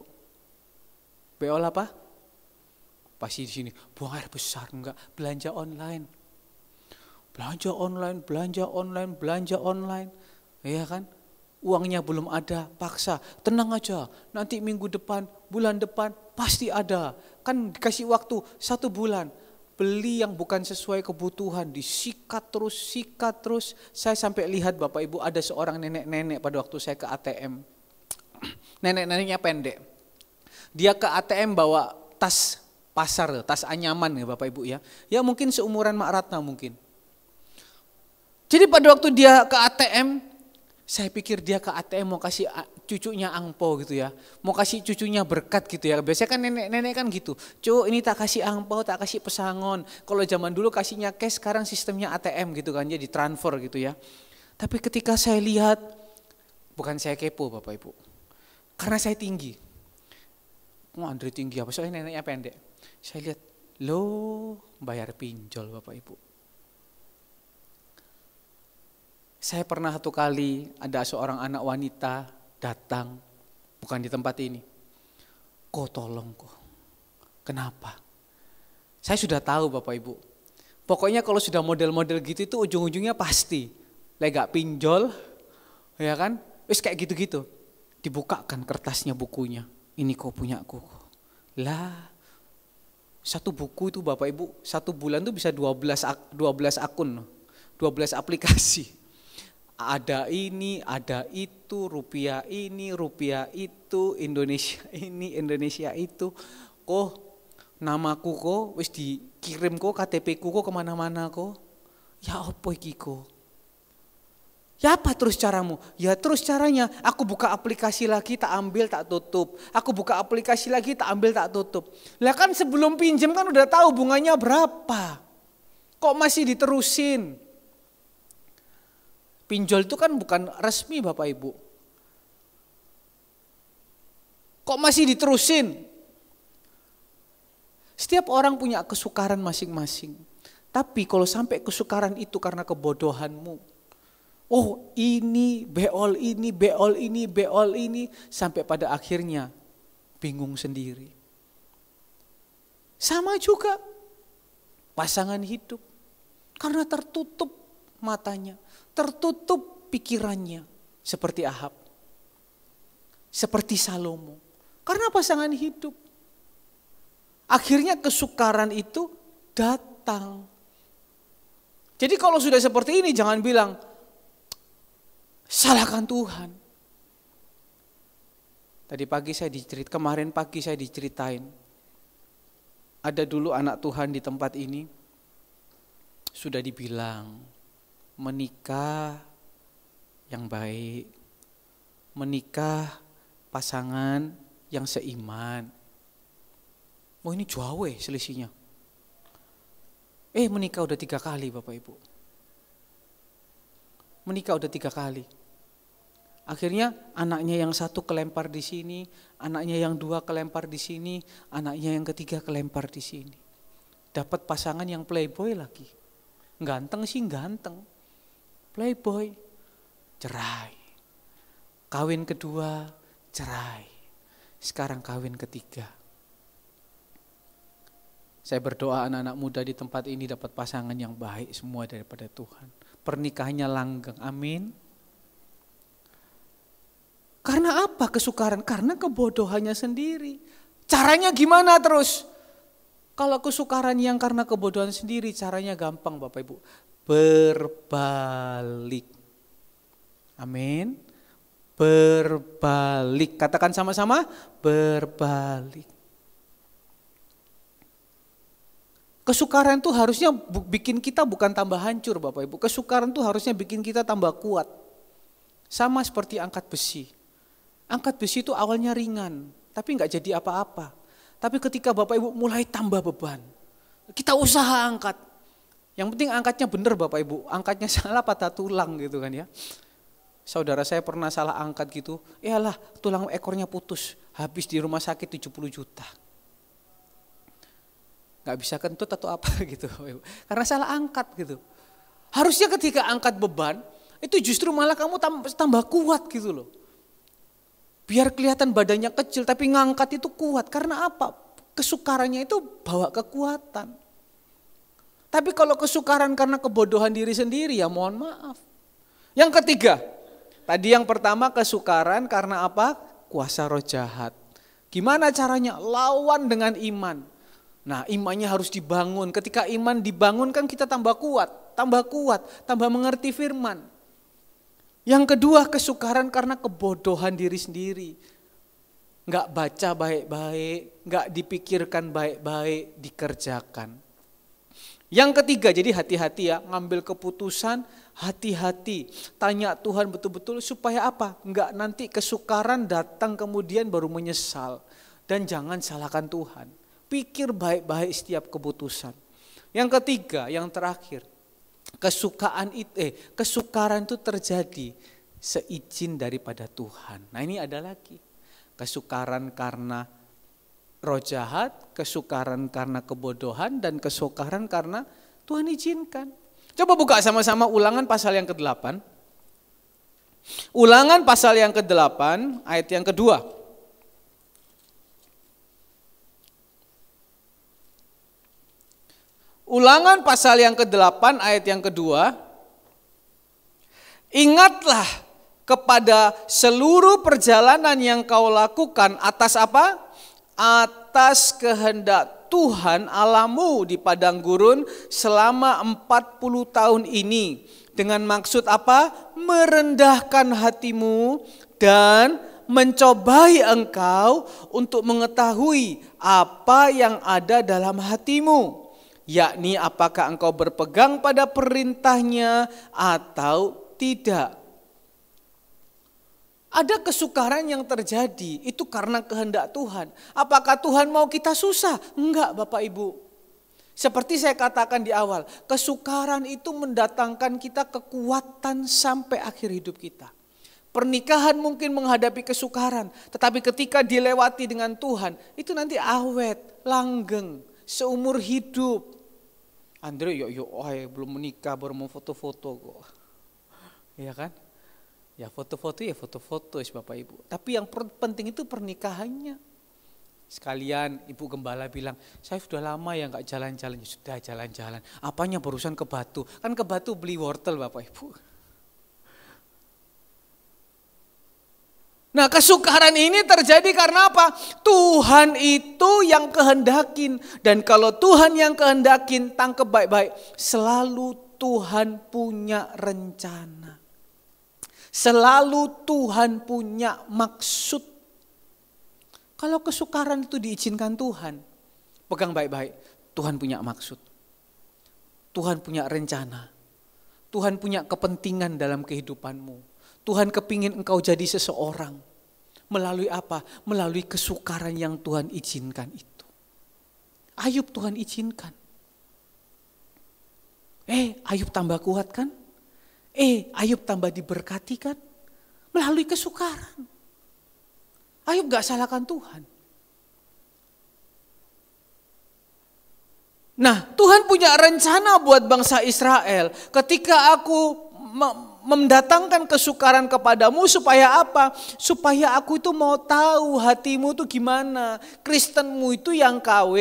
Speaker 1: Beol apa? Pasti di sini buang air besar, enggak, belanja online. Belanja online. Iya kan? Uangnya belum ada, paksa. Tenang aja, nanti minggu depan, bulan depan pasti ada. Kan dikasih waktu 1 bulan. Beli yang bukan sesuai kebutuhan, sikat terus. Saya sampai lihat Bapak Ibu ada seorang nenek-nenek pada waktu saya ke ATM. Nenek-neneknya pendek. Dia ke ATM bawa tas pasar, tas anyaman ya Bapak Ibu ya. Ya mungkin seumuran Mak Ratna mungkin. Jadi pada waktu dia ke ATM, saya pikir dia ke ATM mau kasih cucunya angpau gitu ya. Mau kasih cucunya berkat gitu ya. Biasanya kan nenek-nenek kan gitu. Cu ini tak kasih angpau, tak kasih pesangon. Kalau zaman dulu kasihnya cash, sekarang sistemnya ATM gitu kan. Jadi transfer gitu ya. Tapi ketika saya lihat, bukan saya kepo Bapak Ibu. Karena saya tinggi. Andre tinggi apa? Soalnya neneknya pendek. Saya lihat, loh bayar pinjol Bapak Ibu. Saya pernah 1 kali ada seorang anak wanita datang, bukan di tempat ini. Kok tolong kok. Kenapa? Saya sudah tahu Bapak Ibu. Pokoknya kalau sudah model-model gitu itu ujung-ujungnya pasti. Lega pinjol, ya kan? Wis kayak gitu-gitu. Dibukakan kertasnya bukunya. Ini kok punyaku. Lah, Satu buku itu Bapak Ibu, satu bulan itu bisa 12 akun, 12 aplikasi. Ada ini, ada itu, rupiah ini, rupiah itu, Indonesia ini, Indonesia itu. Kok namaku kok wis dikirim kok, KTP ku kok kemana-mana kok. Ya apa iki kok? Ya apa terus caramu? Ya terus caranya aku buka aplikasi lagi, tak ambil tak tutup. Aku buka aplikasi lagi, tak ambil tak tutup. Lah kan sebelum pinjam kan udah tahu bunganya berapa. Kok masih diterusin? Pinjol itu kan bukan resmi Bapak Ibu. Kok masih diterusin? Setiap orang punya kesukaran masing-masing. Tapi kalau sampai kesukaran itu karena kebodohanmu, oh ini, beol ini, beol ini, beol ini. Sampai pada akhirnya bingung sendiri. Sama juga pasangan hidup. Karena tertutup matanya, tertutup pikirannya. Seperti Ahab, seperti Salomo. Karena pasangan hidup. Akhirnya kesukaran itu datang. Jadi kalau sudah seperti ini jangan bilang, salahkan Tuhan. Kemarin pagi saya diceritain. Ada dulu anak Tuhan di tempat ini, sudah dibilang menikah yang baik, menikah pasangan yang seiman. Oh ini jauh selisihnya. Menikah udah 3 kali Bapak Ibu. Menikah udah 3 kali. Akhirnya anaknya yang 1 kelempar di sini, anaknya yang 2 kelempar di sini, anaknya yang ketiga kelempar di sini. Dapat pasangan yang playboy lagi. Ganteng sih ganteng. Playboy, cerai. Kawin kedua, cerai. Sekarang kawin ketiga. Saya berdoa anak-anak muda di tempat ini dapat pasangan yang baik semua daripada Tuhan. Pernikahannya langgeng, amin. Karena apa kesukaran? Karena kebodohannya sendiri. Caranya gimana terus? Kalau kesukaran yang karena kebodohan sendiri, caranya gampang Bapak Ibu. Berbalik. Amin. Berbalik. Katakan sama-sama, berbalik. Kesukaran itu harusnya bikin kita bukan tambah hancur Bapak Ibu. Kesukaran itu harusnya bikin kita tambah kuat. Sama seperti angkat besi. Angkat besi itu awalnya ringan, tapi gak jadi apa-apa. Tapi ketika Bapak Ibu mulai tambah beban, kita usaha angkat. Yang penting angkatnya benar Bapak Ibu. Angkatnya salah patah tulang gitu kan ya. Saudara saya pernah salah angkat gitu. Yalah tulang ekornya putus. Habis di rumah sakit 70 juta. Gak bisa kentut atau apa gitu. Karena salah angkat gitu. Harusnya ketika angkat beban, itu justru malah kamu tambah kuat gitu loh. Biar kelihatan badannya kecil tapi ngangkat itu kuat. Karena apa? Kesukarannya itu bawa kekuatan. Tapi kalau kesukaran karena kebodohan diri sendiri ya mohon maaf. Yang ketiga, tadi yang pertama kesukaran karena apa? Kuasa roh jahat. Gimana caranya? Lawan dengan iman. Nah imannya harus dibangun. Ketika iman dibangun kan kita tambah kuat, tambah mengerti firman. Yang kedua kesukaran karena kebodohan diri sendiri. Gak baca baik-baik, gak dipikirkan baik-baik, dikerjakan. Yang ketiga jadi hati-hati ya, ngambil keputusan hati-hati. Tanya Tuhan betul-betul supaya apa? Gak nanti kesukaran datang kemudian baru menyesal. Dan jangan salahkan Tuhan. Pikir baik-baik setiap keputusan. Yang ketiga, yang terakhir, kesukaran itu terjadi seizin daripada Tuhan. Nah ini ada lagi, kesukaran karena roh jahat, kesukaran karena kebodohan, dan kesukaran karena Tuhan izinkan. Coba buka sama-sama Ulangan pasal yang ke-8. Ulangan pasal yang ke-8 ayat yang kedua. Ulangan pasal yang ke-8 ayat yang kedua. Ingatlah kepada seluruh perjalanan yang kau lakukan atas apa? Atas kehendak Tuhan Allahmu di padang gurun selama 40 tahun ini. Dengan maksud apa? Merendahkan hatimu dan mencobai engkau untuk mengetahui apa yang ada dalam hatimu. Yakni apakah engkau berpegang pada perintahnya atau tidak. Ada kesukaran yang terjadi, itu karena kehendak Tuhan. Apakah Tuhan mau kita susah? Enggak Bapak Ibu. Seperti saya katakan di awal, kesukaran itu mendatangkan kita kekuatan sampai akhir hidup kita. Pernikahan mungkin menghadapi kesukaran, tetapi ketika dilewati dengan Tuhan, itu nanti awet, langgeng, seumur hidup. Andre, belum menikah, baru mau foto-foto kok. Iya kan? Ya foto-foto Bapak Ibu. Tapi yang penting itu pernikahannya. Sekalian Ibu Gembala bilang, saya sudah lama ya gak jalan-jalan. Ya sudah jalan-jalan. Apanya barusan ke Batu? Kan ke Batu beli wortel Bapak Ibu. Nah kesukaran ini terjadi karena apa? Tuhan itu yang kehendakin. Dan kalau Tuhan yang kehendakin, tangkep baik-baik. Selalu Tuhan punya rencana. Selalu Tuhan punya maksud. Kalau kesukaran itu diizinkan Tuhan, pegang baik-baik. Tuhan punya maksud. Tuhan punya rencana. Tuhan punya kepentingan dalam kehidupanmu. Tuhan kepingin engkau jadi seseorang. Melalui apa? Melalui kesukaran yang Tuhan izinkan itu. Ayub Tuhan izinkan. Ayub tambah kuat kan? Ayub tambah diberkati kan? Melalui kesukaran. Ayub gak salahkan Tuhan. Nah, Tuhan punya rencana buat bangsa Israel. Ketika aku mendatangkan kesukaran kepadamu supaya apa? Supaya aku itu mau tahu hatimu itu gimana. Kristenmu itu yang KW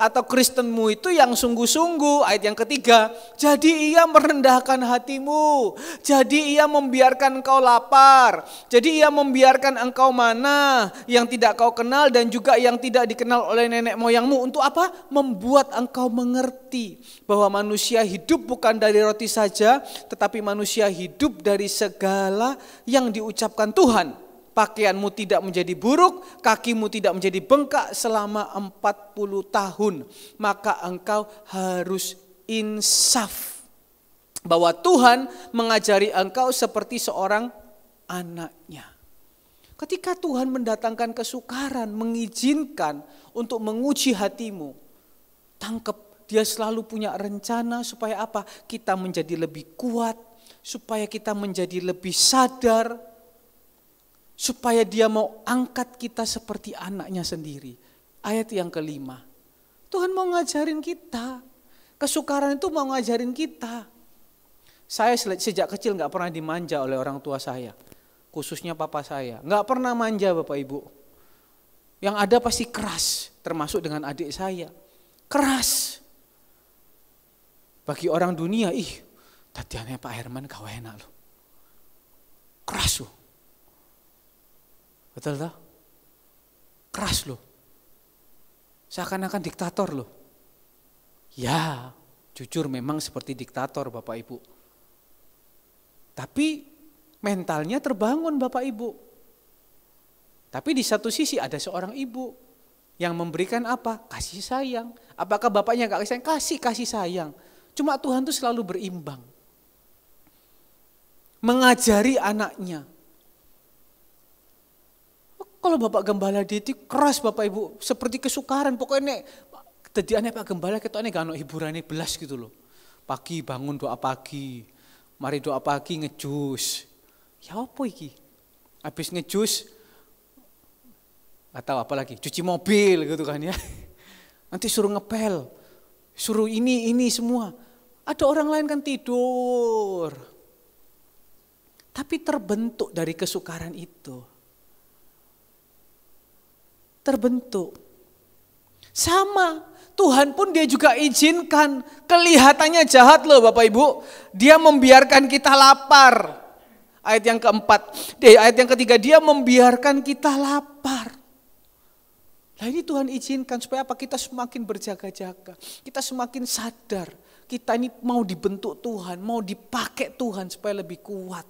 Speaker 1: atau Kristenmu itu yang sungguh-sungguh. Ayat yang ketiga, jadi ia merendahkan hatimu. Jadi ia membiarkan engkau lapar. Jadi ia membiarkan engkau mana yang tidak kau kenal dan juga yang tidak dikenal oleh nenek moyangmu. Untuk apa? Membuat engkau mengerti bahwa manusia hidup bukan dari roti saja, tetapi manusia hidup dari segala yang diucapkan Tuhan. Pakaianmu tidak menjadi buruk, kakimu tidak menjadi bengkak selama 40 tahun. Maka engkau harus insaf. Bahwa Tuhan mengajari engkau seperti seorang anaknya. Ketika Tuhan mendatangkan kesukaran, mengizinkan untuk menguji hatimu, tangkap, dia selalu punya rencana supaya apa? Kita menjadi lebih kuat, supaya kita menjadi lebih sadar, supaya dia mau angkat kita seperti anaknya sendiri. Ayat yang kelima, Tuhan mau ngajarin kita. Kesukaran itu mau ngajarin kita. Saya sejak kecil gak pernah dimanja oleh orang tua saya, khususnya papa saya. Gak pernah manja Bapak Ibu. Yang ada pasti keras, termasuk dengan adik saya. Keras. Bagi orang dunia, tadiannya Pak Herman kau enak loh. Keras loh. Betul tak? Keras loh. Seakan-akan diktator loh. Ya, jujur memang seperti diktator Bapak Ibu. Tapi mentalnya terbangun Bapak Ibu. Tapi di satu sisi ada seorang ibu yang memberikan apa? Kasih sayang. Apakah bapaknya gak kasih sayang? Kasih sayang. Cuma Tuhan tuh selalu berimbang. Mengajari anaknya. Kalau Bapak Gembala itu keras Bapak Ibu. Seperti kesukaran. Pokoknya tadiannya Pak Gembala ketoknya gak ada hiburannya belas gitu loh. Pagi bangun doa pagi. Mari doa pagi ngejus. Ya apa iki? Habis ngejus. Atau apa lagi? Cuci mobil gitu kan ya. Nanti suruh ngepel. Suruh ini semua. Ada orang lain kan tidur. Tapi terbentuk dari kesukaran itu. Terbentuk. Sama, Tuhan pun dia juga izinkan. Kelihatannya jahat loh Bapak Ibu. Dia membiarkan kita lapar. Ayat yang keempat. Ayat yang ketiga, dia membiarkan kita lapar. Nah ini Tuhan izinkan supaya apa? Kita semakin berjaga-jaga. Kita semakin sadar. Kita ini mau dibentuk Tuhan, mau dipakai Tuhan supaya lebih kuat.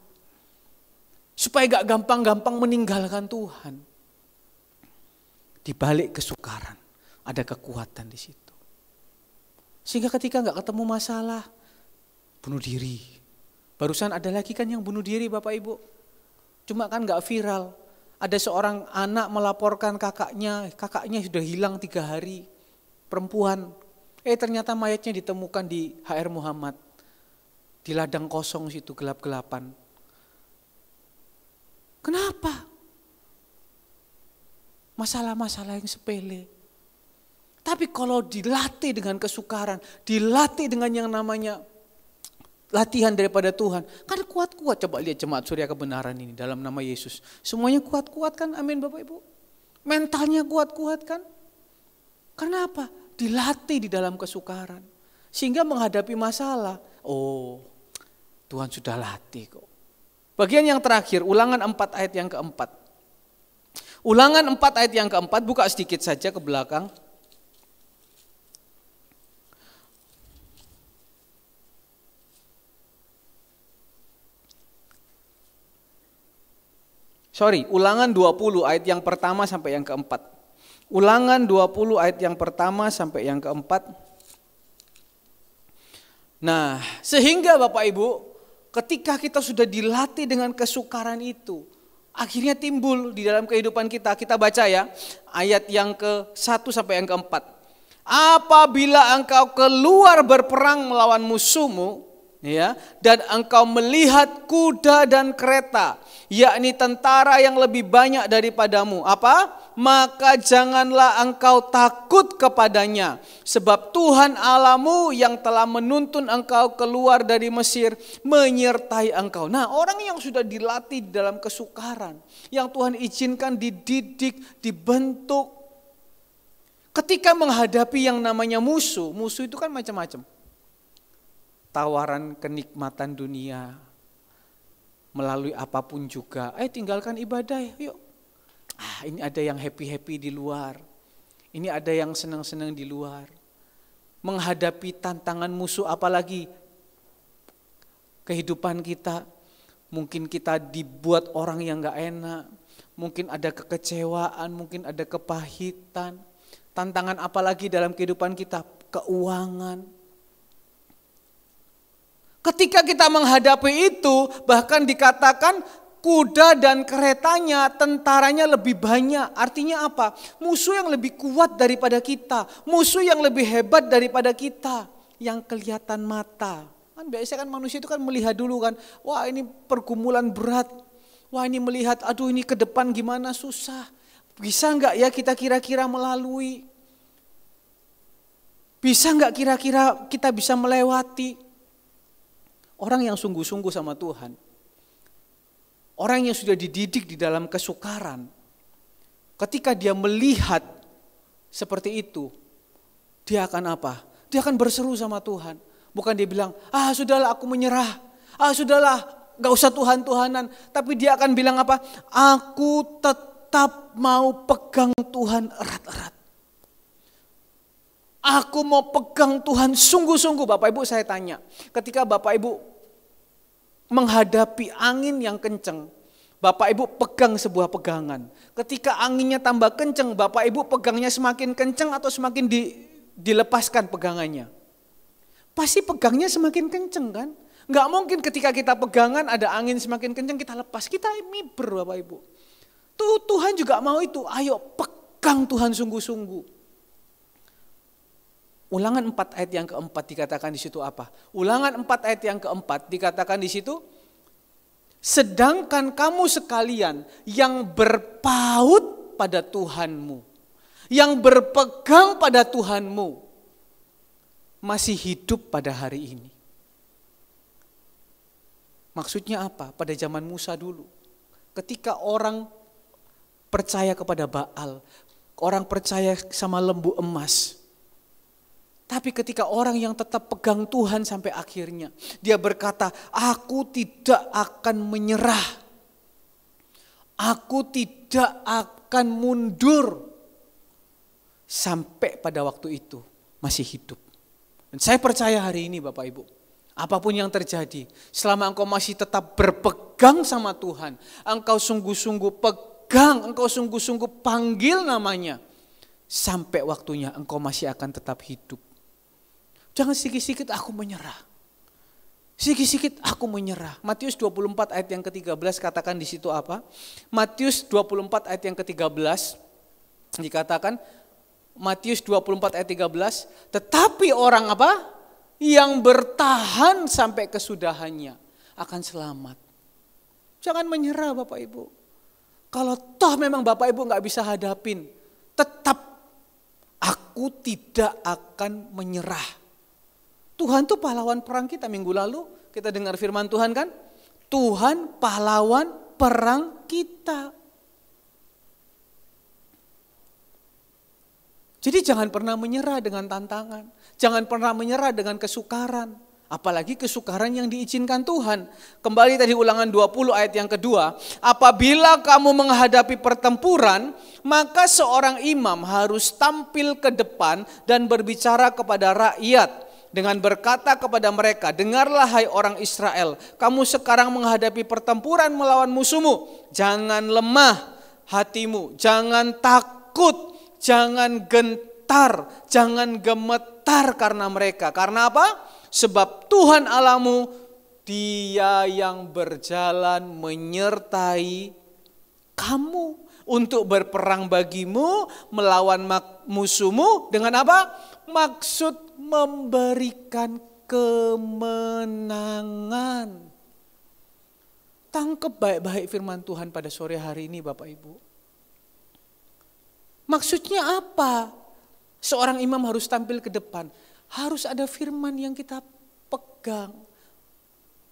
Speaker 1: Supaya gak gampang-gampang meninggalkan Tuhan. Di balik kesukaran, ada kekuatan di situ. Sehingga ketika gak ketemu masalah, bunuh diri. Barusan ada lagi kan yang bunuh diri Bapak Ibu. Cuma kan gak viral. Ada seorang anak melaporkan kakaknya sudah hilang 3 hari, perempuan. Ternyata mayatnya ditemukan di HR Muhammad, di ladang kosong situ gelap-gelapan. Kenapa? Masalah-masalah yang sepele. Tapi kalau dilatih dengan kesukaran, dilatih dengan yang namanya latihan daripada Tuhan, kan kuat-kuat. Coba lihat jemaat Surya Kebenaran ini dalam nama Yesus. Semuanya kuat-kuat kan, amin Bapak Ibu. Mentalnya kuat-kuat kan. Karena apa? Dilatih di dalam kesukaran. Sehingga menghadapi masalah, Tuhan sudah latih kok. Bagian yang terakhir, Ulangan 4 ayat yang keempat. Ulangan 4 ayat yang keempat, buka sedikit saja ke belakang. Ulangan 20 ayat yang pertama sampai yang keempat. Ulangan 20 ayat yang pertama sampai yang keempat. Nah, sehingga Bapak Ibu, ketika kita sudah dilatih dengan kesukaran itu, akhirnya timbul di dalam kehidupan kita. Kita baca ya, ayat yang ke-1 sampai yang ke-4. Apabila engkau keluar berperang melawan musuhmu, ya, dan engkau melihat kuda dan kereta, yakni tentara yang lebih banyak daripadamu, maka janganlah engkau takut kepadanya, sebab Tuhan Allahmu yang telah menuntun engkau keluar dari Mesir menyertai engkau. Nah, orang yang sudah dilatih dalam kesukaran, yang Tuhan izinkan dididik, dibentuk, ketika menghadapi yang namanya musuh itu kan macam-macam. Tawaran kenikmatan dunia, melalui apapun juga, tinggalkan ibadah yuk. Ini ada yang happy-happy di luar, ini ada yang senang-senang di luar. Menghadapi tantangan musuh, apalagi kehidupan kita, mungkin kita dibuat orang yang gak enak, mungkin ada kekecewaan, mungkin ada kepahitan. Tantangan apalagi dalam kehidupan kita, keuangan. Ketika kita menghadapi itu, bahkan dikatakan kuda dan keretanya, tentaranya lebih banyak. Artinya apa? Musuh yang lebih kuat daripada kita, musuh yang lebih hebat daripada kita, yang kelihatan mata. Kan biasanya kan manusia itu kan melihat dulu kan, wah ini pergumulan berat, wah ini melihat, aduh ini ke depan gimana susah, bisa enggak ya kita kira-kira melalui, bisa enggak kira-kira kita bisa melewati. Orang yang sungguh-sungguh sama Tuhan, orang yang sudah dididik di dalam kesukaran, ketika dia melihat seperti itu, dia akan apa? Dia akan berseru sama Tuhan. Bukan dia bilang, sudahlah aku menyerah, sudahlah gak usah Tuhan-Tuhanan. Tapi dia akan bilang apa? Aku tetap mau pegang Tuhan erat-erat. Aku mau pegang Tuhan sungguh-sungguh. Bapak Ibu saya tanya, ketika Bapak Ibu menghadapi angin yang kencang, Bapak Ibu pegang sebuah pegangan. Ketika anginnya tambah kencang, Bapak Ibu pegangnya semakin kencang atau semakin dilepaskan pegangannya? Pasti pegangnya semakin kencang kan? Gak mungkin ketika kita pegangan ada angin semakin kencang kita lepas. Kita miber Bapak Ibu. Tuhan juga mau itu, ayo pegang Tuhan sungguh-sungguh. Ulangan 4 ayat yang keempat dikatakan di situ apa? Ulangan 4 ayat yang keempat dikatakan di situ, sedangkan kamu sekalian yang berpaut pada Tuhanmu, yang berpegang pada Tuhanmu, masih hidup pada hari ini. Maksudnya apa? Pada zaman Musa dulu, ketika orang percaya kepada Baal, orang percaya sama lembu emas. Tapi ketika orang yang tetap pegang Tuhan sampai akhirnya, dia berkata, aku tidak akan menyerah. Aku tidak akan mundur. sampai pada waktu itu masih hidup. Dan saya percaya hari ini Bapak Ibu, apapun yang terjadi, selama engkau masih tetap berpegang sama Tuhan, engkau sungguh-sungguh pegang, engkau sungguh-sungguh panggil namanya, sampai waktunya engkau masih akan tetap hidup. Jangan sedikit-sedikit aku menyerah. Sedikit-sedikit aku menyerah. Matius 24 ayat yang ke-13 katakan di situ apa? Matius 24 ayat yang ke-13 dikatakan, Matius 24 ayat 13, tetapi orang apa? Yang bertahan sampai kesudahannya akan selamat. Jangan menyerah Bapak Ibu. Kalau toh memang Bapak Ibu gak bisa hadapin, tetap aku tidak akan menyerah. Tuhan tuh pahlawan perang kita. Minggu lalu kita dengar firman Tuhan kan? Tuhan pahlawan perang kita. Jadi jangan pernah menyerah dengan tantangan. Jangan pernah menyerah dengan kesukaran. Apalagi kesukaran yang diizinkan Tuhan. Kembali tadi Ulangan 20 ayat yang kedua. Apabila kamu menghadapi pertempuran, maka seorang imam harus tampil ke depan dan berbicara kepada rakyat. Dengan berkata kepada mereka, dengarlah hai orang Israel, kamu sekarang menghadapi pertempuran melawan musuhmu. Jangan lemah hatimu, jangan takut, jangan gentar, jangan gemetar karena mereka. Karena apa? Sebab Tuhan Allahmu, Dia yang berjalan menyertai kamu untuk berperang bagimu melawan musuhmu dengan apa? Maksud memberikan kemenangan. Tangkap baik-baik firman Tuhan pada sore hari ini Bapak Ibu. Maksudnya apa? Seorang imam harus tampil ke depan. Harus ada firman yang kita pegang.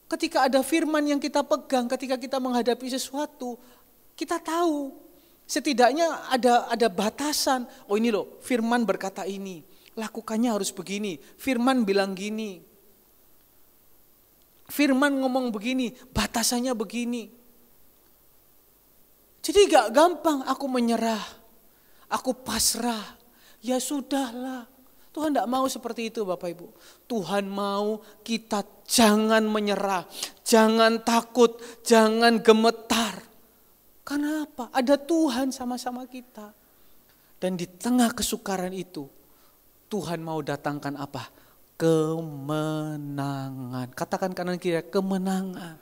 Speaker 1: Ketika ada firman yang kita pegang, ketika kita menghadapi sesuatu, kita tahu. Setidaknya ada batasan. Oh ini loh, firman berkata ini. Lakukannya harus begini. Firman bilang gini. Firman ngomong begini. Batasannya begini. Jadi gak gampang aku menyerah. Aku pasrah. Ya sudahlah. Tuhan gak mau seperti itu Bapak Ibu. Tuhan mau kita jangan menyerah. Jangan takut. Jangan gemetar. Karena apa? Ada Tuhan sama-sama kita. Dan di tengah kesukaran itu, Tuhan mau datangkan apa? Kemenangan. Katakan kanan kiri, kemenangan.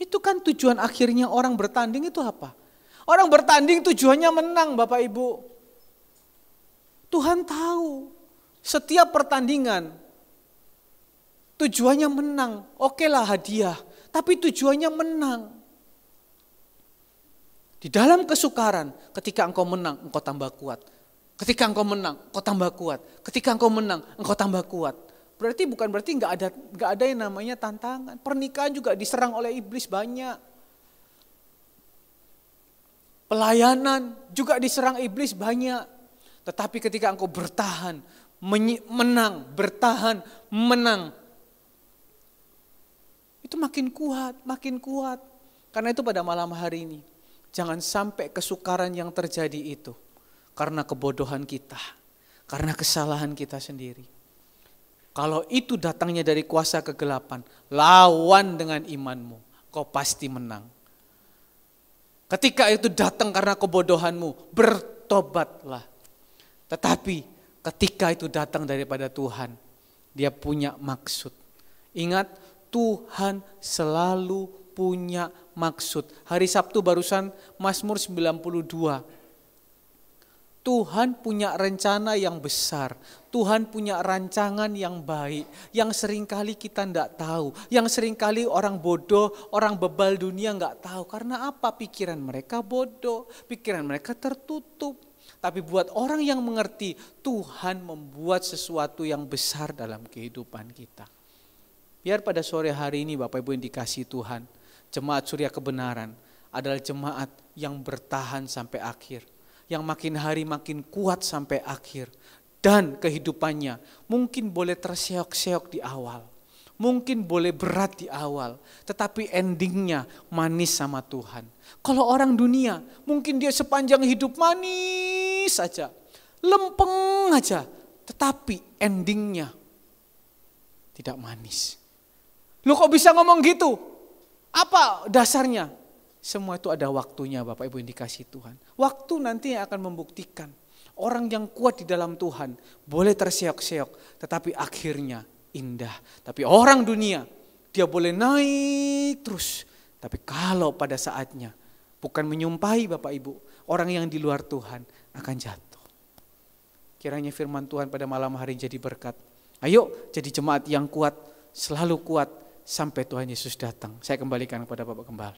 Speaker 1: Itu kan tujuan akhirnya orang bertanding itu apa? Orang bertanding tujuannya menang Bapak Ibu. Tuhan tahu setiap pertandingan tujuannya menang. Oke lah hadiah, tapi tujuannya menang. Di dalam kesukaran, ketika engkau menang, engkau tambah kuat. Ketika engkau menang, engkau tambah kuat. Ketika engkau menang, engkau tambah kuat. Berarti nggak ada yang namanya tantangan. Pernikahan juga diserang oleh iblis banyak. Pelayanan juga diserang iblis banyak. Tetapi ketika engkau bertahan, menang, bertahan, menang. Itu makin kuat, makin kuat. Karena itu pada malam hari ini, jangan sampai kesukaran yang terjadi itu karena kebodohan kita, karena kesalahan kita sendiri. Kalau itu datangnya dari kuasa kegelapan, lawan dengan imanmu, kau pasti menang. Ketika itu datang karena kebodohanmu, bertobatlah. Tetapi ketika itu datang daripada Tuhan, Dia punya maksud. Ingat, Tuhan selalu punya maksud. Hari Sabtu barusan Mazmur 92. Tuhan punya rencana yang besar. Tuhan punya rancangan yang baik. Yang seringkali kita tidak tahu. Yang seringkali orang bodoh, orang bebal dunia nggak tahu. Karena apa? Pikiran mereka bodoh. Pikiran mereka tertutup. Tapi buat orang yang mengerti, Tuhan membuat sesuatu yang besar dalam kehidupan kita. Biar pada sore hari ini Bapak Ibu yang dikasihi Tuhan, Jemaat Surya Kebenaran adalah jemaat yang bertahan sampai akhir. Yang makin hari makin kuat sampai akhir. Dan kehidupannya mungkin boleh terseok-seok di awal. Mungkin boleh berat di awal. Tetapi endingnya manis sama Tuhan. Kalau orang dunia mungkin dia sepanjang hidup manis saja. lempeng aja, tetapi endingnya tidak manis. Lu kok bisa ngomong gitu? Apa dasarnya? Semua itu ada waktunya Bapak Ibu yang dikasih Tuhan. Waktu nanti yang akan membuktikan. Orang yang kuat di dalam Tuhan boleh terseok-seok, tetapi akhirnya indah. Tapi orang dunia, dia boleh naik terus. Tapi kalau pada saatnya, bukan menyumpahi Bapak Ibu, orang yang di luar Tuhan akan jatuh. Kiranya firman Tuhan pada malam hari jadi berkat. Ayo jadi jemaat yang kuat, selalu kuat sampai Tuhan Yesus datang. Saya kembalikan kepada Bapak Gembala.